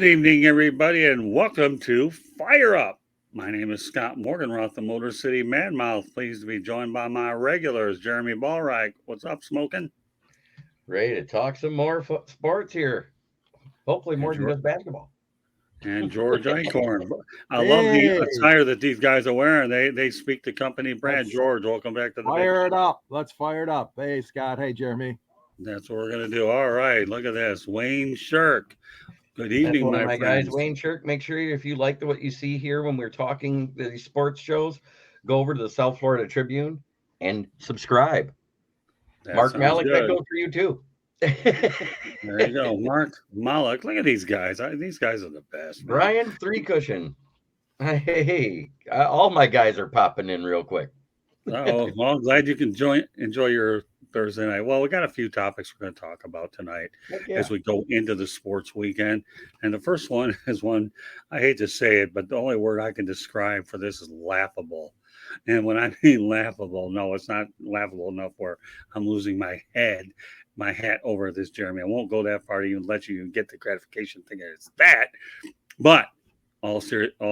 Good evening, everybody, and welcome to Fire Up. My name is Scott Morganroth, the Motor City Madmouth. Pleased to be joined by my regulars, Jeremy Ballreich. What's up, smoking? Ready to talk some more sports here. Hopefully And, more than just basketball. George Eichhorn. I love the Hey, attire that these guys are wearing. They speak the company brand. let's George, welcome back to the big fire it show. up. Let's fire it up. Hey, Scott. Hey, Jeremy. That's what we're going to do. All right, look at this. Wayne Shirk. Good That's evening, one of my my guys, friends. Wayne Shirk. Make sure if you like what you see here when we're talking these sports shows, go over to the South Florida Tribune and subscribe. That Mark sounds Mallett, that good. goes for you too. There you go. Mark Malik. Look at these guys. These guys are the best, man. Brian Three Cushion. Hey, all my guys are popping in real quick. Oh, well, I'm glad you can enjoy your Thursday night. Well, we got a few topics we're going to talk about tonight Heck as yeah. we go into the sports weekend. And the first one is one I hate to say it, but the only word I can describe for this is laughable. And when I mean laughable, no, it's not laughable enough where I'm losing my hat over this, Jeremy. I won't go that far to even let you get the gratification thinking it's that. But all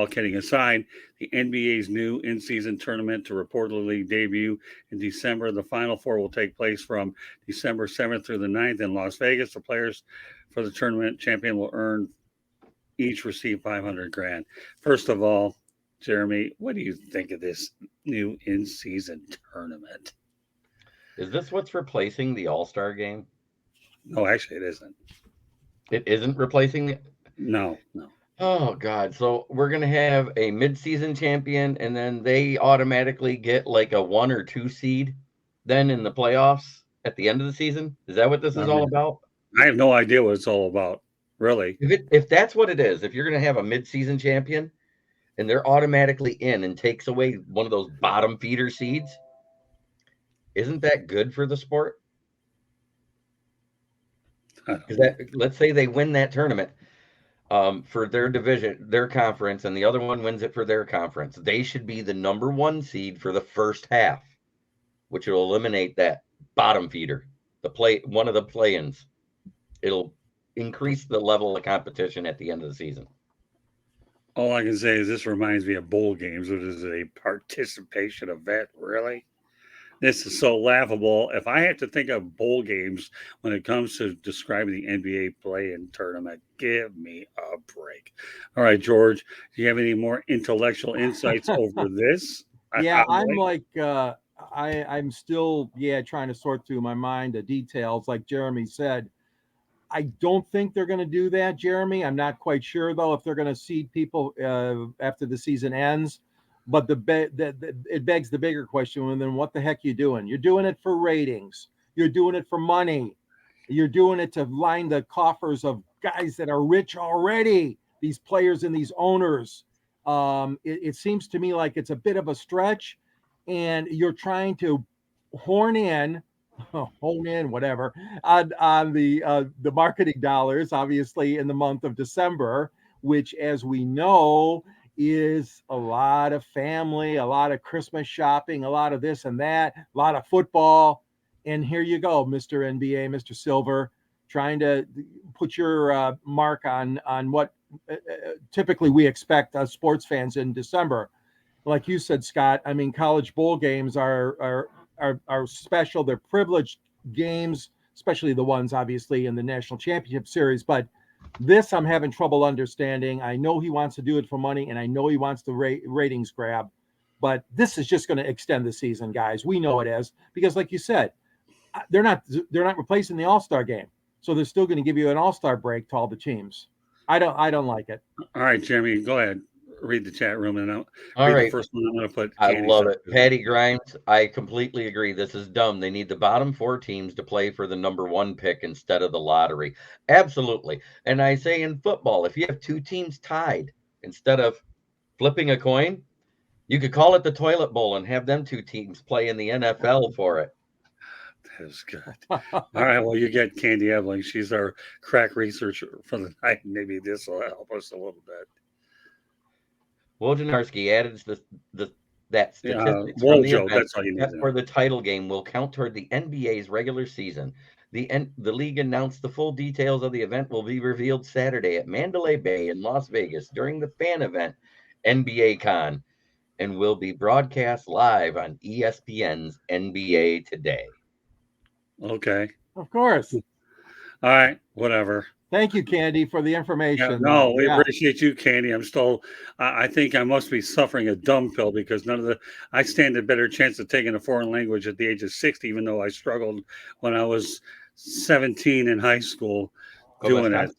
kidding aside, the NBA's new in-season tournament to reportedly debut in December. The Final Four will take place from December 7th through the 9th in Las Vegas. The players for the tournament champion will each receive 500 grand. First of all, Jeremy, what do you think of this new in-season tournament? Is this what's replacing the All-Star game? No, actually, it isn't. It isn't replacing it? No. Oh God! So we're gonna have a mid-season champion, and then they automatically get like a 1 or 2 seed, then in the playoffs at the end of the season. Is that what this I is all mean, about? I have no idea what it's all about, really. If that's what it is, if you're gonna have a mid-season champion and they're automatically in and takes away one of those bottom feeder seeds, isn't that good for the sport? Because let's say they win that tournament. For their division, their conference, and the other one wins it for their conference. They should be the number 1 seed for the first half, which will eliminate that bottom feeder, one of the play-ins. It'll increase the level of competition at the end of the season. All I can say is this reminds me of bowl games, which is a participation event, really. This is so laughable. If I had to think of bowl games when it comes to describing the NBA play-in tournament, give me a break. All right, George, do you have any more intellectual insights over this? Yeah, I'm like, I'm still, trying to sort through my mind the details. Like Jeremy said, I don't think they're going to do that, Jeremy. I'm not quite sure though if they're going to seed people after the season ends. But it begs the bigger question: well, then what the heck are you doing? You're doing it for ratings. You're doing it for money. You're doing it to line the coffers of guys that are rich already. These players and these owners. It seems to me like it's a bit of a stretch, and you're trying to hone in, whatever, on the marketing dollars, obviously in the month of December, which, as we know, is a lot of family, a lot of Christmas shopping, a lot of this and that, a lot of football. And here you go, Mr. NBA, Mr. Silver, trying to put your mark on what typically we expect as sports fans in December. Like you said, Scott, I mean, college bowl games are special. They're privileged games, especially the ones obviously in the national championship series. But this I'm having trouble understanding. I know he wants to do it for money, and I know he wants the ratings grab, but this is just going to extend the season, guys. We know it is, because, like you said, they're not replacing the All-Star game, so they're still going to give you an All-Star break to all the teams. I don't like it. All right, Jeremy, go ahead. Read the chat room, and I'll All read right. the first one. I'm going to put I Candy's love up it. Patty Grimes, I completely agree. This is dumb. They need the bottom 4 teams to play for the number 1 pick instead of the lottery. Absolutely. And I say in football, if you have 2 teams tied, instead of flipping a coin, you could call it the toilet bowl and have them 2 teams play in the NFL for it. That is good. All right, well, you get Candy Ebling. She's our crack researcher for the night. Maybe this will help us a little bit. Wojnarowski added the that statistics from the Wojo, event, that's all you need except to know. for the title game, will count toward the NBA's regular season. The league announced the full details of the event will be revealed Saturday at Mandalay Bay in Las Vegas during the fan event NBA Con, and will be broadcast live on ESPN's NBA Today. Okay. Of course. All right. Whatever. Thank you, Candy, for the Yeah, information. no, we Yeah. appreciate you, Candy. I'm still, I think I must be suffering a dumb pill because I stand a better chance of taking a foreign language at the age of 60, even though I struggled when I was 17 in high school doing it.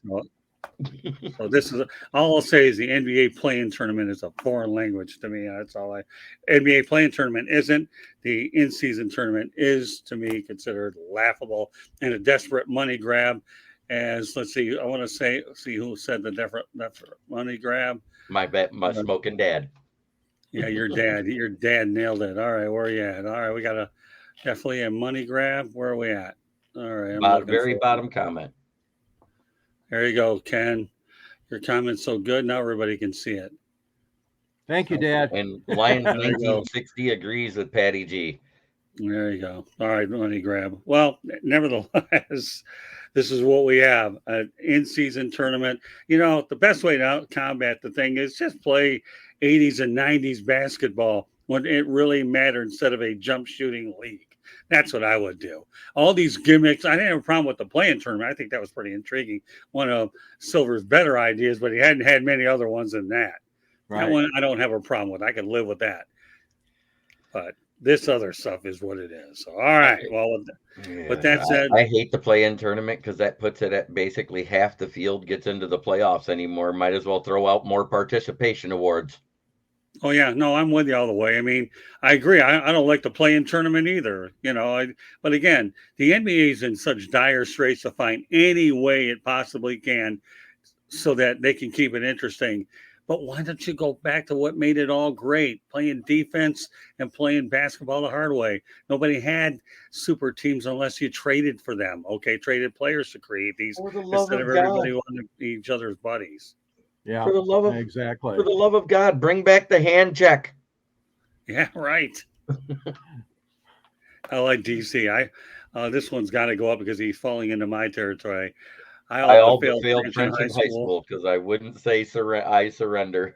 So this is all I'll say is the NBA playing tournament is a foreign language to me. That's all NBA playing tournament isn't. The in-season tournament is to me considered laughable and a desperate money grab. As let's see, I want to see who said the desperate money grab. My smoking dad. Yeah, your dad. Your dad nailed it. All right, where are you at? All right, we got definitely a money grab. Where are we at? All right, I'm looking Very for bottom comment. There you go, Ken. Your comment's so good now everybody can see it. Thank you, Dad. And Lions 1960 agrees with Patty G. There you go. All right, money grab. Well, nevertheless, this is what we have, an in-season tournament. You know, the best way to combat the thing is just play 80s and 90s basketball when it really mattered instead of a jump shooting league. That's what I would do. All these gimmicks, I didn't have a problem with the playing tournament. I think that was pretty intriguing. One of Silver's better ideas, but he hadn't had many other ones than that. Right. That one I don't have a problem with. I can live with that. But this other stuff is what it is. So, all right. Well, with that said, I hate the play-in tournament because that puts it at basically half the field gets into the playoffs anymore. Might as well throw out more participation awards. Oh yeah, no, I'm with you all the way. I mean, I agree. I don't like the play-in tournament either. You know, but again, the NBA is in such dire straits to find any way it possibly can so that they can keep it interesting. But why don't you go back to what made it all great? Playing defense and playing basketball the hard way. Nobody had super teams unless you traded for them. Okay, traded players to create these instead of everybody wanting each other's buddies. Yeah, for the love of exactly. For the love of God, bring back the hand check. Yeah, right. I like DC. This one's got to go up because he's falling into my territory. I all but failed French in high school because I wouldn't say I surrender.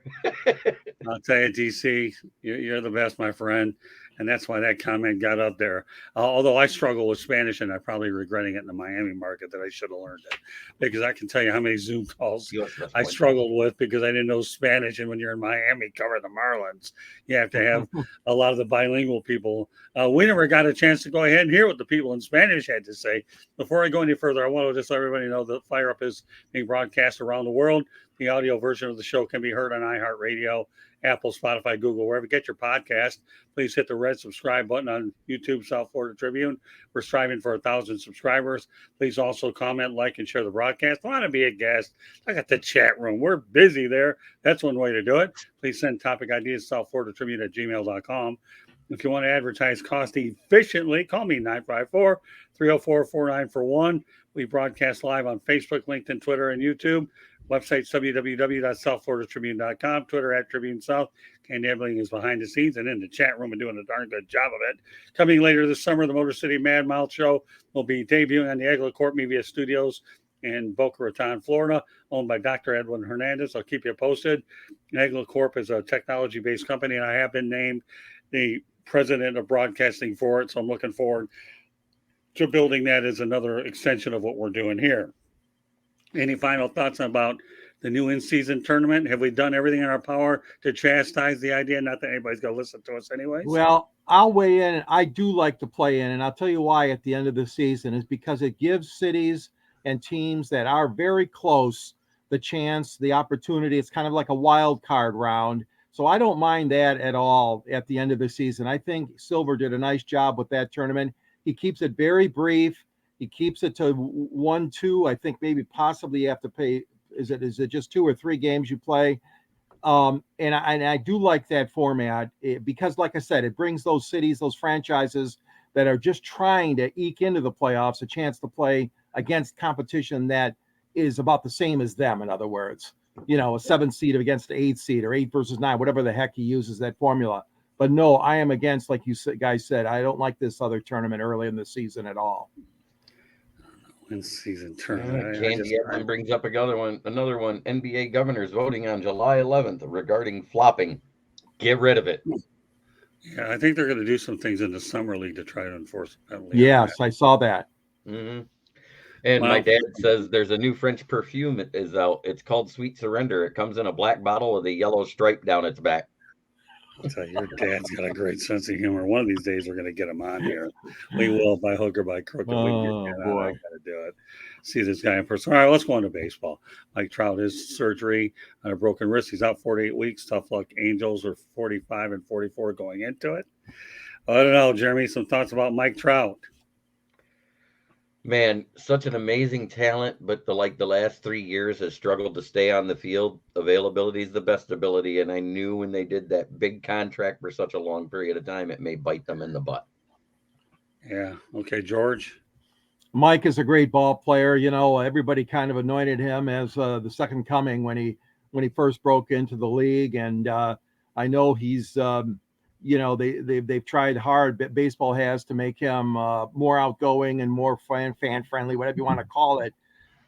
I'll tell you, DC, you're the best, my friend. And that's why that comment got up there. Although I struggle with Spanish, and I'm probably regretting it in the Miami market that I should have learned it. Because I can tell you how many Zoom calls I struggled with because I didn't know Spanish. And when you're in Miami covering the Marlins, you have to have a lot of the bilingual people. We never got a chance to go ahead and hear what the people in Spanish had to say. Before I go any further, I want to just let everybody know that Fire Up is being broadcast around the world. The audio version of the show can be heard on iHeartRadio, Apple, Spotify, Google, wherever you get your podcast. Please hit the red subscribe button on YouTube, South Florida Tribune. We're striving for 1,000 subscribers. Please also comment, like, and share the broadcast. I want to be a guest. I got the chat room. We're busy there. That's one way to do it. Please send topic ideas to southfloridatribune@gmail.com. If you want to advertise cost efficiently, call me 954-304-4941. We broadcast live on Facebook, LinkedIn, Twitter, and YouTube. Website's www.southfloridatribune.com, Twitter @TribuneSouth. Candy Ebling is behind the scenes and in the chat room and doing a darn good job of it. Coming later this summer, the Motor City Mad Mouth Show will be debuting on the Agla Corp Media Studios in Boca Raton, Florida, owned by Dr. Edwin Hernandez. I'll keep you posted. Agla Corp is a technology-based company, and I have been named the president of broadcasting for it, so I'm looking forward to building that as another extension of what we're doing here. Any final thoughts about the new in-season tournament? Have we done everything in our power to chastise the idea? Not that anybody's going to listen to us anyways. Well, I'll weigh in. I do like to play in, and I'll tell you why at the end of the season is because it gives cities and teams that are very close the chance, the opportunity. It's kind of like a wild card round. So I don't mind that at all at the end of the season. I think Silver did a nice job with that tournament. He keeps it very brief. He keeps it to 1-2. I think maybe possibly you have to pay. Is it just 2 or 3 games you play? And I do like that format because, like I said, it brings those cities, those franchises that are just trying to eke into the playoffs a chance to play against competition that is about the same as them. In other words, you know, a 7 seed against the 8 seed or 8 versus 9, whatever the heck he uses that formula. But no, I am against, like you guys said, I don't like this other tournament early in the season at all. In-season tournament. Candy Edmund brings up another one. NBA governors voting on July 11th regarding flopping. Get rid of it. Yeah, I think they're going to do some things in the summer league to try to enforce a penalty. Yes, I saw that. Mm-hmm. And my dad says there's a new French perfume that is out. It's called Sweet Surrender. It comes in a black bottle with a yellow stripe down its back. I'll tell you, your dad's got a great sense of humor. One of these days, we're going to get him on here. We will, by hook or by crook. Oh, boy. I got to do it. See this guy in person. All right, let's go on to baseball. Mike Trout, his surgery on a broken wrist. He's out 48 weeks. Tough luck. Angels are 45 and 44 going into it. I don't know, Jeremy, some thoughts about Mike Trout. Man, such an amazing talent, but the last 3 years has struggled to stay on the field. Availability is the best ability, and I knew when they did that big contract for such a long period of time, it may bite them in the butt. Yeah. Okay, George. Mike is a great ball player. You know, everybody kind of anointed him as the second coming when he first broke into the league, and I know he's. You know, they've tried hard, but baseball has, to make him more outgoing and more fan friendly, whatever you want to call it.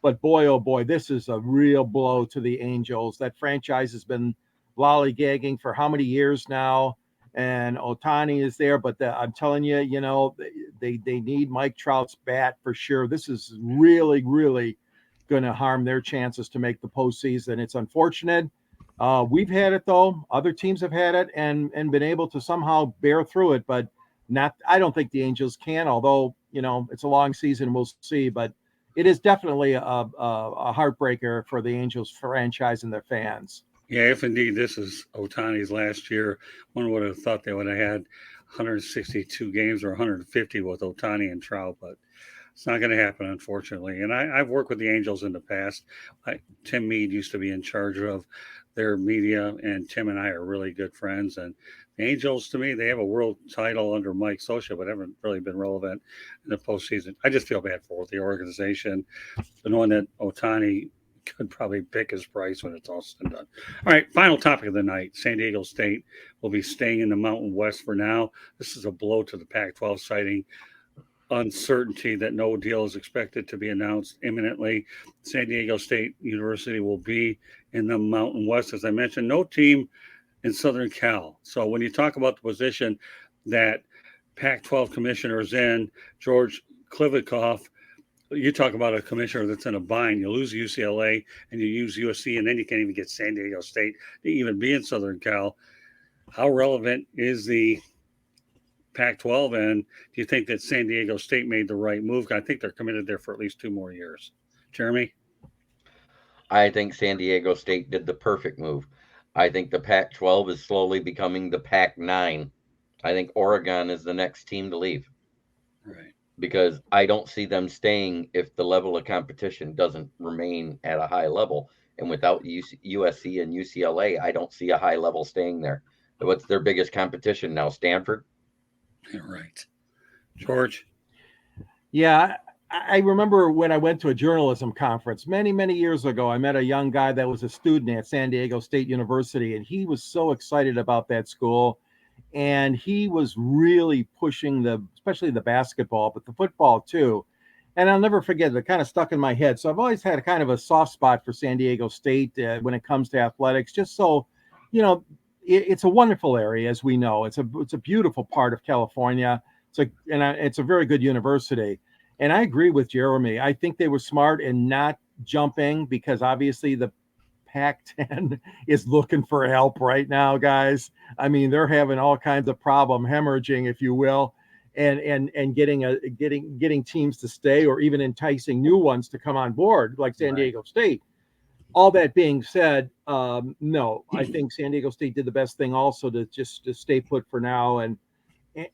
But boy, oh boy, this is a real blow to the Angels. That franchise has been lollygagging for how many years now? And Ohtani is there, but I'm telling you, you know, they need Mike Trout's bat for sure. This is really, really going to harm their chances to make the postseason. It's unfortunate. We've had it though. Other teams have had it and been able to somehow bear through it, but not. I don't think the Angels can. Although, you know, it's a long season, we'll see. But it is definitely a heartbreaker for the Angels franchise and their fans. Yeah, if indeed this is Ohtani's last year, one would have thought they would have had 162 games or 150 with Ohtani and Trout, but it's not going to happen, unfortunately. And I've worked with the Angels in the past. Tim Mead used to be in charge of their media, and Tim and I are really good friends. And the Angels, to me, they have a world title under Mike Scioscia, but haven't really been relevant in the postseason. I just feel bad for the organization, the knowing that Ohtani could probably pick his price when it's all said and done. All right, final topic of the night. San Diego State will be staying in the Mountain West for now. This is a blow to the Pac-12, citing uncertainty that no deal is expected to be announced imminently. San Diego State University will be in the Mountain West. As I mentioned, no team in Southern Cal. So when you talk about the position that Pac-12 commissioner is in, Georgekliavkoff, you talk about a commissioner that's in a bind. You lose UCLA and you use USC, and then you can't even get San Diego State to even be in Southern Cal. How relevant is the Pac-12, and do you think that San Diego State made the right move? I think they're committed there for at least 2 more years. Jeremy? I think San Diego State did the perfect move. I think the Pac-12 is slowly becoming the Pac-9. I think Oregon is the next team to leave. Right. Because I don't see them staying if the level of competition doesn't remain at a high level. And without USC and UCLA, I don't see a high level staying there. What's their biggest competition now? Stanford? Yeah, right. George? Yeah, I remember when I went to a journalism conference many, many years ago, I met a young guy that was a student at San Diego State University, and he was so excited about that school. And he was really pushing especially the basketball, but the football too. And I'll never forget it. It kind of stuck in my head. So I've always had a kind of a soft spot for San Diego State when it comes to athletics, just so, you know, it's a wonderful area, as we know. It's a beautiful part of California. It's a very good university. And I agree with Jeremy. I think they were smart in not jumping, because obviously the Pac-10 is looking for help right now, guys. I mean, they're having all kinds of hemorrhaging, if you will, and getting teams to stay, or even enticing new ones to come on board, like San Diego State. All that being said, no, I think San Diego State did the best thing also to stay put for now. And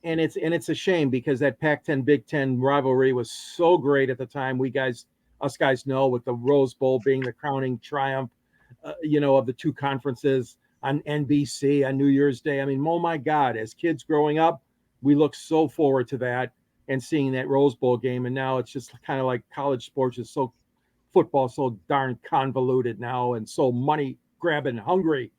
it's a shame, because that Pac-10 Big Ten rivalry was so great at the time. Us guys know, with the Rose Bowl being the crowning triumph, of the two conferences on NBC on New Year's Day. I mean, oh my God, as kids growing up, we look so forward to that and seeing that Rose Bowl game. And now it's just kind of like college sports is football so darn convoluted now and so money grabbing hungry.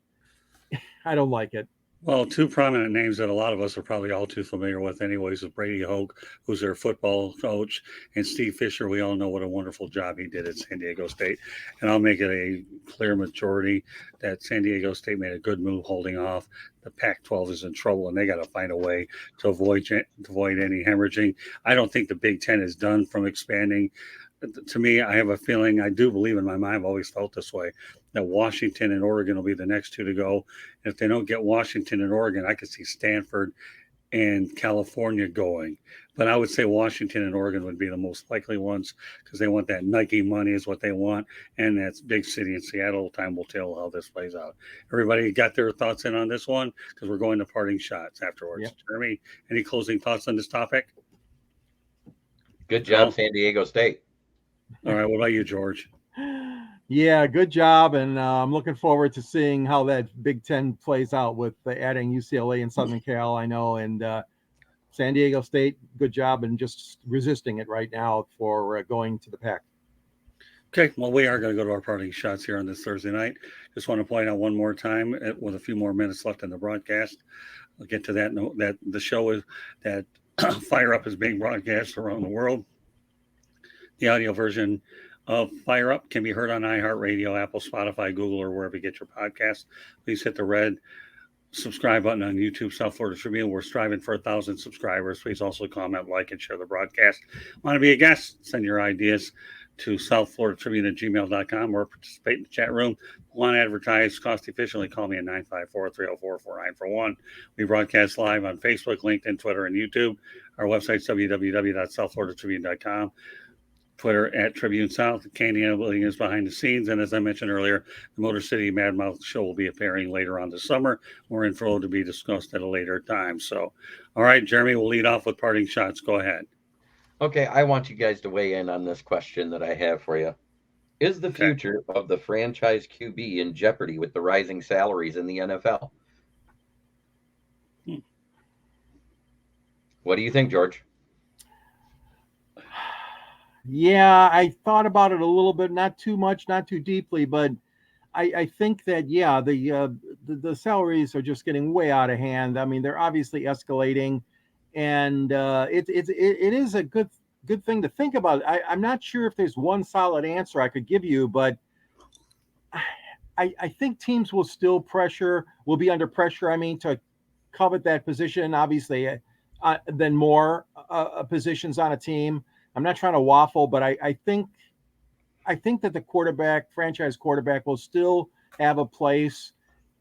I don't like it. Well, two prominent names that a lot of us are probably all too familiar with, anyways, is bradyhoke, who's their football coach, and Stevefisher. We all know what a wonderful job he did at San Diego State. And I'll make it a clear majority that San Diego State made a good move holding off. The Pac-12 is in trouble, and they got to find a way to avoid any hemorrhaging. I don't think the Big Ten is done from expanding. To me, I have a feeling, I do believe in my mind, I've always felt this way, that Washington and Oregon will be the next two to go. And if they don't get Washington and Oregon, I could see Stanford and California going. But I would say Washington and Oregon would be the most likely ones because they want that Nike money is what they want. And that's big city in Seattle. Time will tell how this plays out. Everybody got their thoughts in on this one because we're going to parting shots afterwards. Yep. Jeremy, any closing thoughts on this topic? Good job, San Diego State. All right. What about you, George? Yeah, good job. And I'm looking forward to seeing how that Big Ten plays out with adding UCLA and Southern Cal, I know. And San Diego State, good job in just resisting it right now for going to the Pac. Okay, well, we are going to go to our parting shots here on this Thursday night. Just want to point out one more time, with a few more minutes left in the broadcast. I'll get to that. That the show is that Fire Up is being broadcast around the world. The audio version of Fire Up can be heard on iHeartRadio, Apple, Spotify, Google, or wherever you get your podcasts. Please hit the red subscribe button on YouTube, South Florida Tribune. We're striving for 1,000 subscribers. Please also comment, like, and share the broadcast. Want to be a guest? Send your ideas to southfloridatribune@gmail.com or participate in the chat room. Want to advertise cost efficiently? Call me at 954-304-4941. We broadcast live on Facebook, LinkedIn, Twitter, and YouTube. Our website's www.southfloridatribune.com. Twitter at Tribune South. Candy Ambling is behind the scenes. And as I mentioned earlier, the Motor City Mad Mouth show will be appearing later on this summer. More info to be discussed at a later time. So, all right, Jeremy, we'll lead off with parting shots. Go ahead. Okay, I want you guys to weigh in on this question that I have for you. Is the future of the franchise QB in jeopardy with the rising salaries in the NFL? What do you think, George? Yeah, I thought about it a little bit, not too much, not too deeply, but I think that, yeah, the salaries are just getting way out of hand. I mean, they're obviously escalating, and it is a good thing to think about. I'm not sure if there's one solid answer I could give you, but I think teams will be under pressure, to covet that position, obviously, than more positions on a team. I'm not trying to waffle, but I think that the franchise quarterback will still have a place.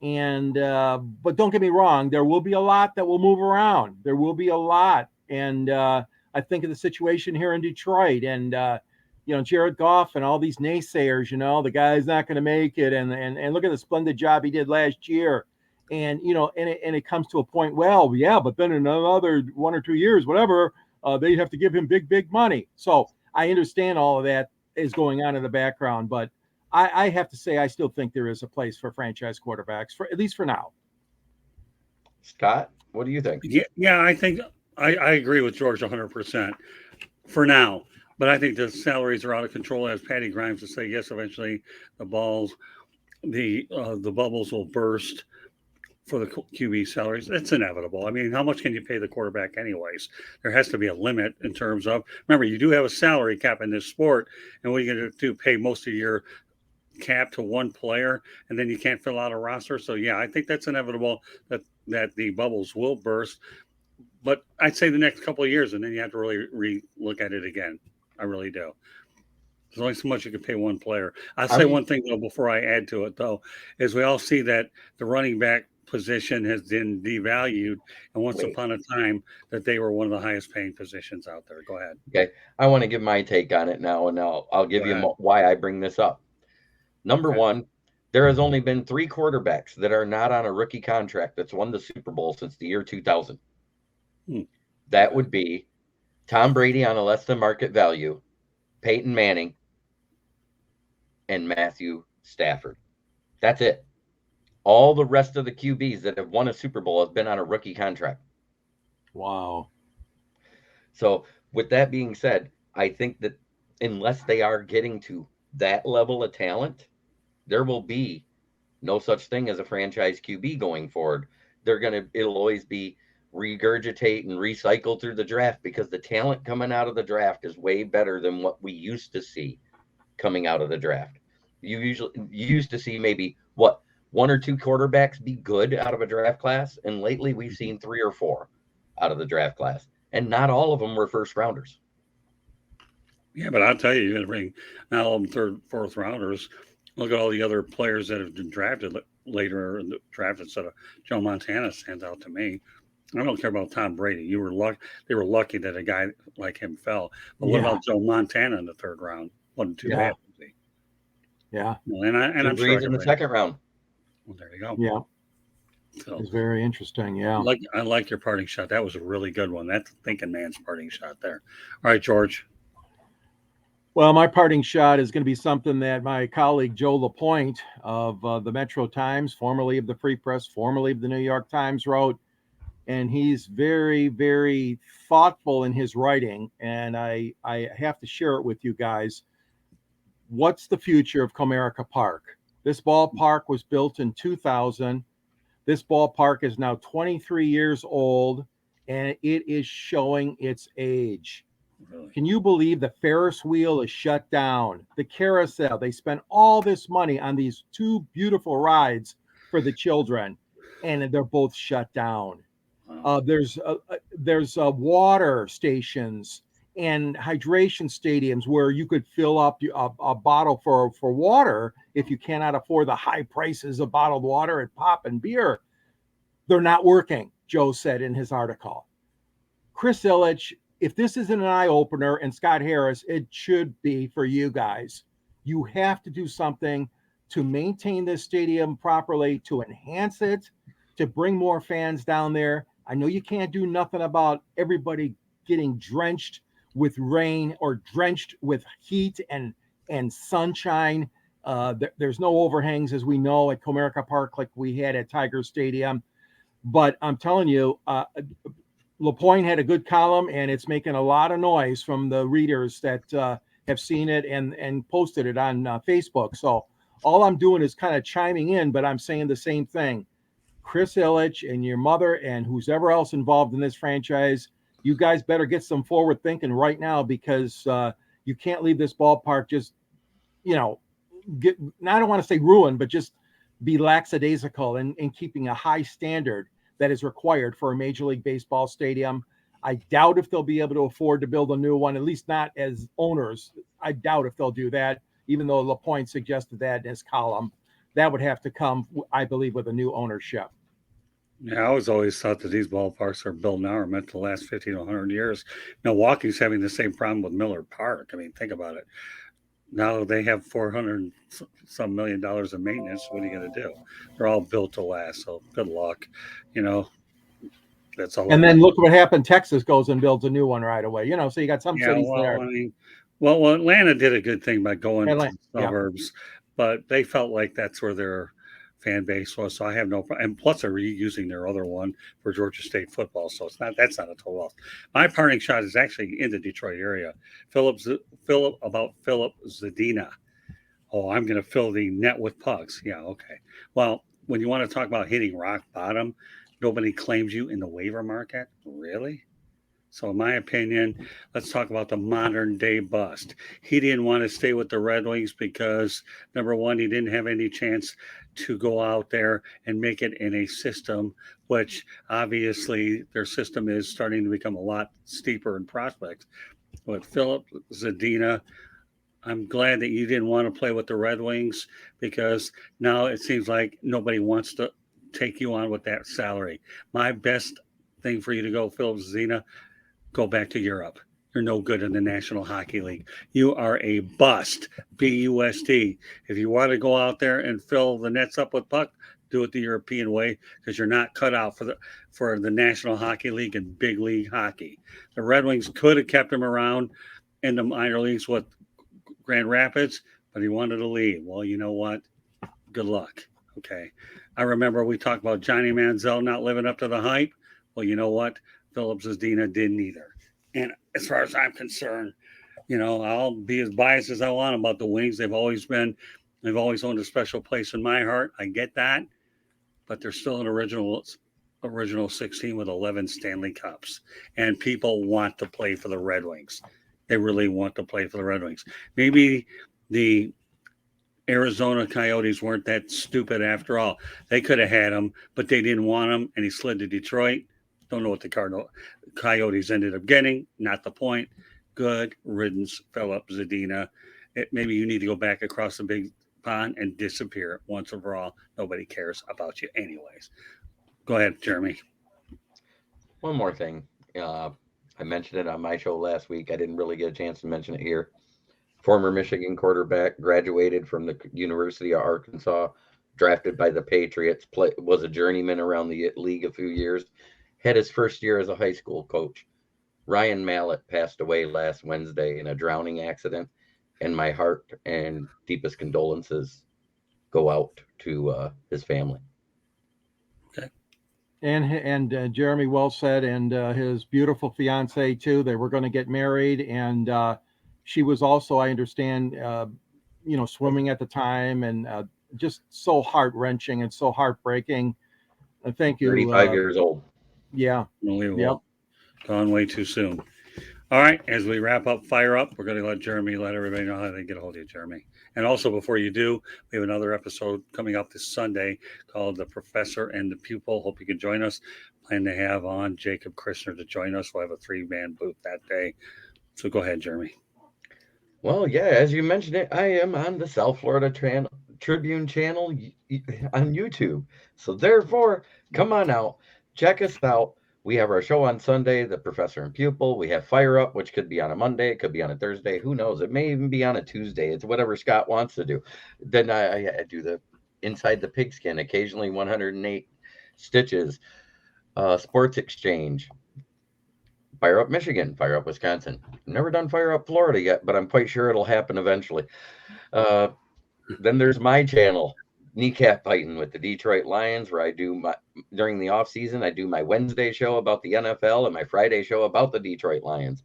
And but don't get me wrong, there will be a lot that will move around. There will be a lot. And I think of the situation here in Detroit and Jared Goff and all these naysayers, the guy's not going to make it. And look at the splendid job he did last year. And it comes to a point, well, yeah, but then in another 1 or 2 years, whatever, they have to give him big money. So I understand all of that is going on in the background, but I have to say I still think there is a place for franchise quarterbacks, at least for now. Scott, what do you think? Yeah, I think I agree with George 100% for now. But I think the salaries are out of control, as Patty Grimes would say. Yes, eventually the bubbles will burst for the QB salaries. It's inevitable. I mean, how much can you pay the quarterback anyways? There has to be a limit in terms of, remember, you do have a salary cap in this sport, and what are you going to do? Pay most of your cap to one player, and then you can't fill out a roster. So, yeah, I think that's inevitable that the bubbles will burst. But I'd say the next couple of years, and then you have to really look at it again. I really do. There's only so much you can pay one player. I'll say one thing, though, before I add to it, though, is we all see that the running back position has been devalued, and once upon a time that they were one of the highest paying positions out there. Go ahead. Okay, I want to give my take on it now, and I'll give you why I bring this up. Number one, there has only been 3 quarterbacks that are not on a rookie contract that's won the Super Bowl since the year 2000. That would be Tom Brady on a less than market value, Peyton Manning, and Matthew Stafford. That's it. All the rest of the QBs that have won a Super Bowl have been on a rookie contract. Wow. So with that being said, I think that unless they are getting to that level of talent, there will be no such thing as a franchise QB going forward. it'll always be regurgitate and recycle through the draft, because the talent coming out of the draft is way better than what we used to see coming out of the draft. You used to see maybe what, one or two quarterbacks be good out of a draft class, and lately we've seen 3 or 4 out of the draft class, and not all of them were first rounders. Yeah, but I'll tell you, you're going to bring now all them third, fourth rounders. Look at all the other players that have been drafted later in the draft instead of Joe Montana stands out to me. I don't care about Tom Brady. They were lucky that a guy like him fell. But what about Joe Montana in the third round? Wasn't too bad, was he? Yeah. Well, and I'm sure in the second round. Well, there you go. Yeah. So, it's very interesting. Yeah. I like your parting shot. That was a really good one. That's thinking man's parting shot there. All right, George. Well, my parting shot is going to be something that my colleague Joe Lapointe of the Metro Times, formerly of the Free Press, formerly of the New York Times, wrote. And he's very, very thoughtful in his writing. And I have to share it with you guys. What's the future of Comericapark? This ballpark was built in 2000. This ballpark is now 23 years old, and it is showing its age. Really? Can you believe the Ferris wheel is shut down? The carousel, they spent all this money on these 2 beautiful rides for the children, and they're both shut down. Wow. There's water stations and hydration stadiums where you could fill up a bottle for water if you cannot afford the high prices of bottled water at Pop and Beer. They're not working, Joe said in his article. Chris Ilitch, if this isn't an eye-opener, and Scott Harris, it should be for you guys. You have to do something to maintain this stadium properly, to enhance it, to bring more fans down there. I know you can't do nothing about everybody getting drenched with rain or drenched with heat and sunshine. There's no overhangs, as we know, at Comericapark like we had at Tiger Stadium. But I'm telling you, Lapointe had a good column, and it's making a lot of noise from the readers that have seen it and posted it on Facebook. So all I'm doing is kind of chiming in, but I'm saying the same thing. Chris Ilitch and your mother and who's ever else involved in this franchise, you guys better get some forward thinking right now, because you can't leave this ballpark just, I don't want to say ruined, but just be lackadaisical in keeping a high standard that is required for a Major League Baseball stadium. I doubt if they'll be able to afford to build a new one, at least not as owners. I doubt if they'll do that, even though Lapointe suggested that in his column. That would have to come, I believe, with a new ownership. Yeah, I was always thought that these ballparks are built now are meant to last 50 to 100 years. Milwaukee's having the same problem with Miller Park. I mean, think about it. Now they have $400 some million of maintenance. What are you going to do? They're all built to last. So good luck. That's all. And then look what happened. Texas goes and builds a new one right away. So you got some cities there. I mean, well, Atlanta did a good thing by going to the suburbs, but they felt like that's where their fan base was. So I have no problem. And plus, they're reusing their other one for Georgia State football. So that's not a total loss. My parting shot is actually in the Detroit area. Filipzadina. Oh, I'm going to fill the net with pucks. Yeah, okay. Well, when you want to talk about hitting rock bottom, nobody claims you in the waiver market. Really? So in my opinion, let's talk about the modern day bust. He didn't want to stay with the Red Wings because, number one, he didn't have any chance to go out there and make it in a system, which obviously their system is starting to become a lot steeper in prospects. But Filipzadina, I'm glad that you didn't want to play with the Red Wings, because now it seems like nobody wants to take you on with that salary. My best thing for you to go, Filipzadina, go back to Europe. You're no good in the National Hockey League. You are a bust, B-U-S-T. If you want to go out there and fill the nets up with puck, do it the European way, because you're not cut out for the National Hockey League and big league hockey. The Red Wings could have kept him around in the minor leagues with Grand Rapids, but he wanted to leave. Well, you know what? Good luck. Okay. I remember we talked about Johnny Manziel not living up to the hype. Well, you know what? Filipzadina didn't either. And as far as I'm concerned, I'll be as biased as I want about the Wings. They've always owned a special place in my heart. I get that, but they're still an original original 16 with 11 Stanley Cups. And people want to play for the Red Wings. They really want to play for the Red Wings. Maybe the Arizona Coyotes weren't that stupid after all. They could have had him, but they didn't want him, and he slid to Detroit. Don't know what the Coyotes ended up getting. Not the point. Good riddance, Filipzadina. Maybe you need to go back across the big pond and disappear once and for all. Nobody cares about you anyways. Go ahead, Jeremy. One more thing. I mentioned it on my show last week. I didn't really get a chance to mention it here. Former Michigan quarterback, graduated from the University of Arkansas, drafted by the Patriots, was a journeyman around the league a few years, had his first year as a high school coach. Ryan Mallett passed away last Wednesday in a drowning accident, and my heart and deepest condolences go out to his family. Okay. And Jeremy, well said, and his beautiful fiance too. They were going to get married, and she was also, I understand, swimming at the time, and just so heart-wrenching and so heartbreaking. Thank you. 35 years old. Yeah. Unbelievable. Yep. Gone way too soon. All right, as we wrap up Fire Up, we're going to let everybody know how they get a hold of you, Jeremy. And also, before you do, we have another episode coming up this Sunday called The Professor and the Pupil. Hope you can join us. Plan to have on Jacob Christner to join us. We'll have a 3-man booth that day. So go ahead, Jeremy. Well, yeah, as you mentioned it, I am on the South Florida Tribune channel on YouTube. So therefore, come on out, check us out. We have our show on Sunday, The Professor and Pupil. We have Fire Up, which could be on a Monday, it could be on a Thursday. Who knows? It may even be on a Tuesday. It's whatever Scott wants to do. Then I do the Inside the Pigskin, occasionally 108 Stitches, Sports Exchange, Fire Up Michigan, Fire Up Wisconsin. Never done Fire Up Florida yet, but I'm quite sure it'll happen eventually. Then there's my channel, Kneecap Fighting with the Detroit Lions, where I do during the off season, I do my Wednesday show about the NFL and my Friday show about the Detroit Lions.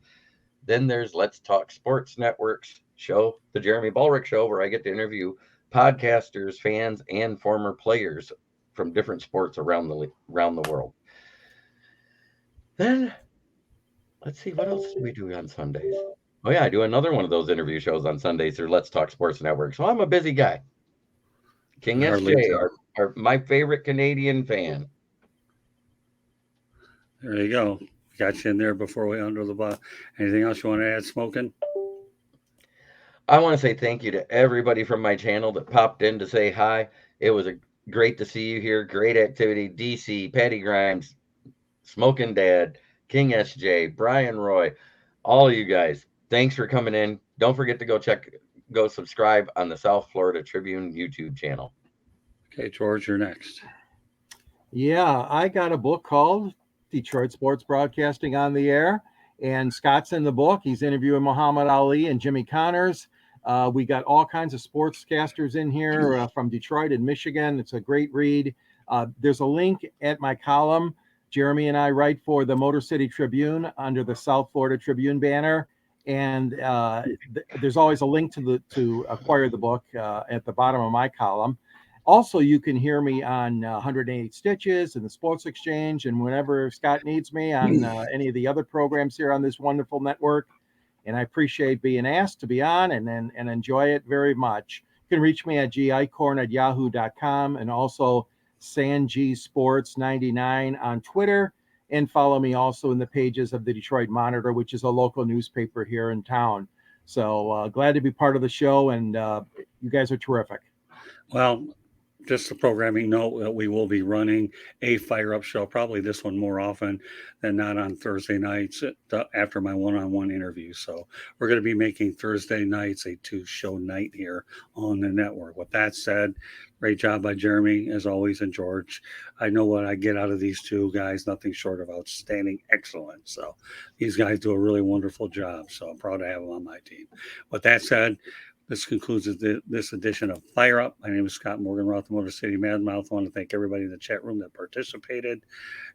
Then there's Let's Talk Sports Network's show, the Jeremy Ballrick Show, where I get to interview podcasters, fans, and former players from different sports around the world. Then let's see, what else do we do on Sundays? Oh yeah, I do another one of those interview shows on Sundays through Let's Talk Sports Network. So I'm a busy guy. King SJ, my favorite Canadian fan. There you go. Got you in there before we under the bus. Anything else you want to add, Smoking? I want to say thank you to everybody from my channel that popped in to say hi. It was great to see you here. Great activity. DC, Patty Grimes, Smoking Dad, King SJ, Brian Roy, all of you guys. Thanks for coming in. Don't forget to go subscribe on the South Florida Tribune YouTube channel. Okay, George, you're next. Yeah, I got a book called Detroit Sports Broadcasting on the Air, and Scott's in the book. He's interviewing Muhammad Ali and Jimmy Connors. We got all kinds of sportscasters in here from Detroit and Michigan. It's a great read. There's a link at my column. Jeremy and I write for the Motor City Tribune under the South Florida Tribune banner. And there's always a link to acquire the book at the bottom of my column. Also, you can hear me on 108 Stitches and the Sports Exchange, and whenever Scott needs me on any of the other programs here on this wonderful network. And I appreciate being asked to be on and enjoy it very much. You can reach me at gicorn@yahoo.com and also SanGSports99 on Twitter. And follow me also in the pages of the Detroit Monitor, which is a local newspaper here in town. So glad to be part of the show, and you guys are terrific. Well, just a programming note that we will be running a Fire Up show, probably this one more often than not on Thursday nights after my one-on-one interview. So we're going to be making Thursday nights a 2-show night here on the network. With that said, great job by Jeremy, as always, and George. I know what I get out of these two guys, nothing short of outstanding excellence. So these guys do a really wonderful job. So I'm proud to have them on my team. With that said, this concludes this edition of Fire Up. My name is Scott Morgan, the Motor City Madmouth. I want to thank everybody in the chat room that participated,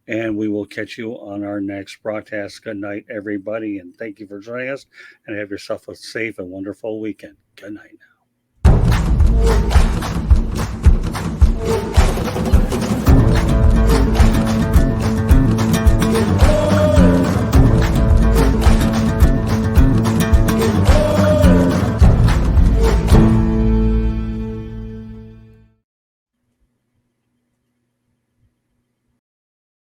and we will catch you on our next broadcast. Good night, everybody, and thank you for joining us, and have yourself a safe and wonderful weekend. Good night now.